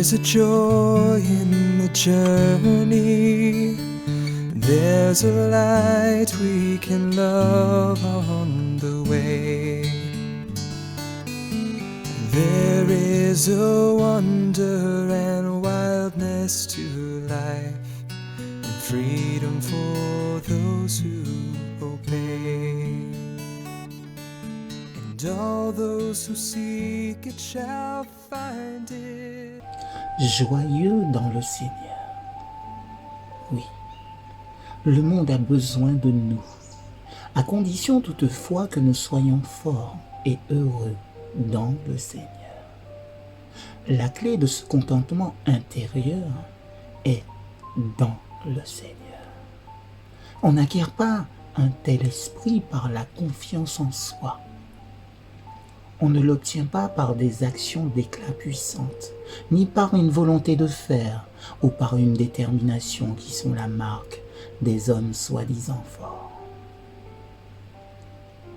There's a joy in the journey. There's a light we can love on the way. There is a wonder and wildness to life, and freedom for those who obey. And all those who seek it shall find it. Joyeux dans le Seigneur. Oui, le monde a besoin de nous, à condition toutefois que nous soyons forts et heureux dans le Seigneur. La clé de ce contentement intérieur est dans le Seigneur. On n'acquiert pas un tel esprit par la confiance en soi. On ne l'obtient pas par des actions d'éclat puissantes, ni par une volonté de faire ou par une détermination qui sont la marque des hommes soi-disant forts.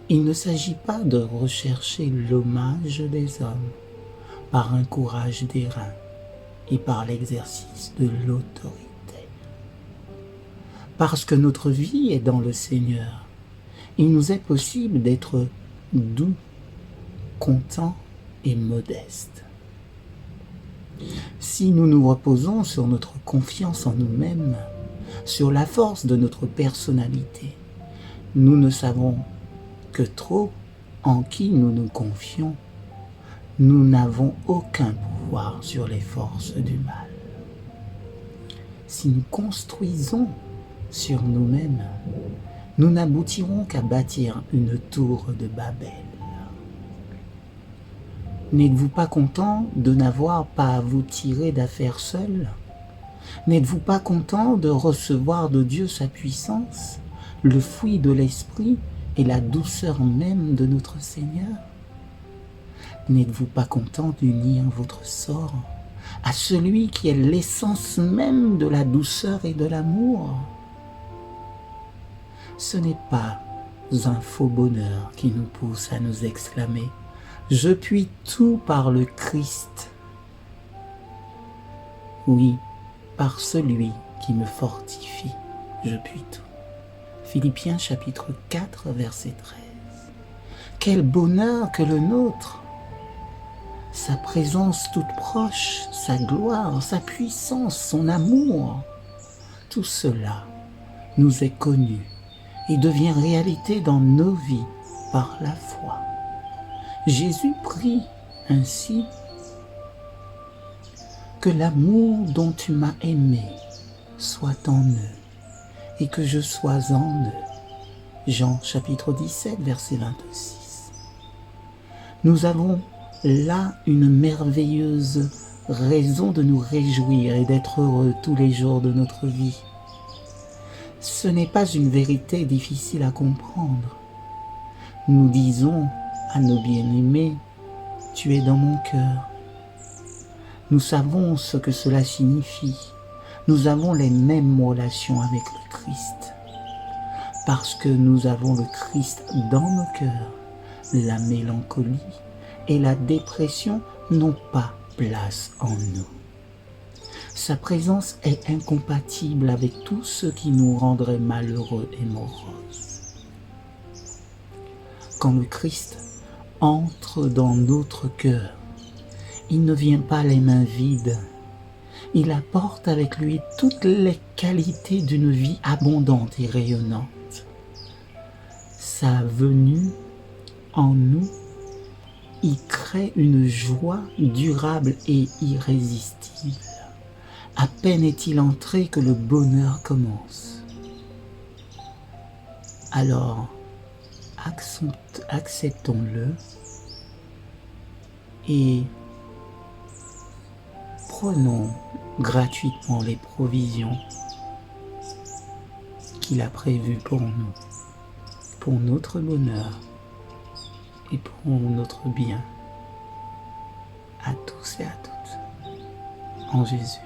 Il ne s'agit pas de rechercher l'hommage des hommes par un courage d'airain et par l'exercice de l'autorité. Parce que notre vie est dans le Seigneur, il nous est possible d'être doux, content et modeste. Si nous nous reposons sur notre confiance en nous-mêmes, sur la force de notre personnalité, nous ne savons que trop en qui nous nous confions. Nous n'avons aucun pouvoir sur les forces du mal. Si nous construisons sur nous-mêmes, nous n'aboutirons qu'à bâtir une tour de Babel. N'êtes-vous pas content de n'avoir pas à vous tirer d'affaire seul? N'êtes-vous pas content de recevoir de Dieu sa puissance, le fruit de l'esprit et la douceur même de notre Seigneur? N'êtes-vous pas content d'unir votre sort à celui qui est l'essence même de la douceur et de l'amour? Ce n'est pas un faux bonheur qui nous pousse à nous exclamer « Je puis tout par le Christ ». Oui, par celui qui me fortifie, je puis tout. Philippiens chapitre 4, verset 13. Quel bonheur que le nôtre! Sa présence toute proche, sa gloire, sa puissance, son amour, tout cela nous est connu et devient réalité dans nos vies par la foi. Jésus prie ainsi: que l'amour dont tu m'as aimé soit en eux et que je sois en eux. Jean chapitre 17, verset 26. Nous avons là une merveilleuse raison de nous réjouir et d'être heureux tous les jours de notre vie. Ce n'est pas une vérité difficile à comprendre. Nous disons à nos bien-aimés: tu es dans mon cœur. Nous savons ce que cela signifie. Nous avons les mêmes relations avec le Christ. Parce que nous avons le Christ dans nos cœurs, la mélancolie et la dépression n'ont pas place en nous. Sa présence est incompatible avec tout ce qui nous rendrait malheureux et moroses. Quand le Christ entre dans notre cœur, il ne vient pas les mains vides. Il apporte avec lui toutes les qualités d'une vie abondante et rayonnante. Sa venue en nous y crée une joie durable et irrésistible. À peine est-il entré que le bonheur commence. Alors, acceptons-le et prenons gratuitement les provisions qu'il a prévues pour nous, pour notre bonheur et pour notre bien, à tous et à toutes, en Jésus.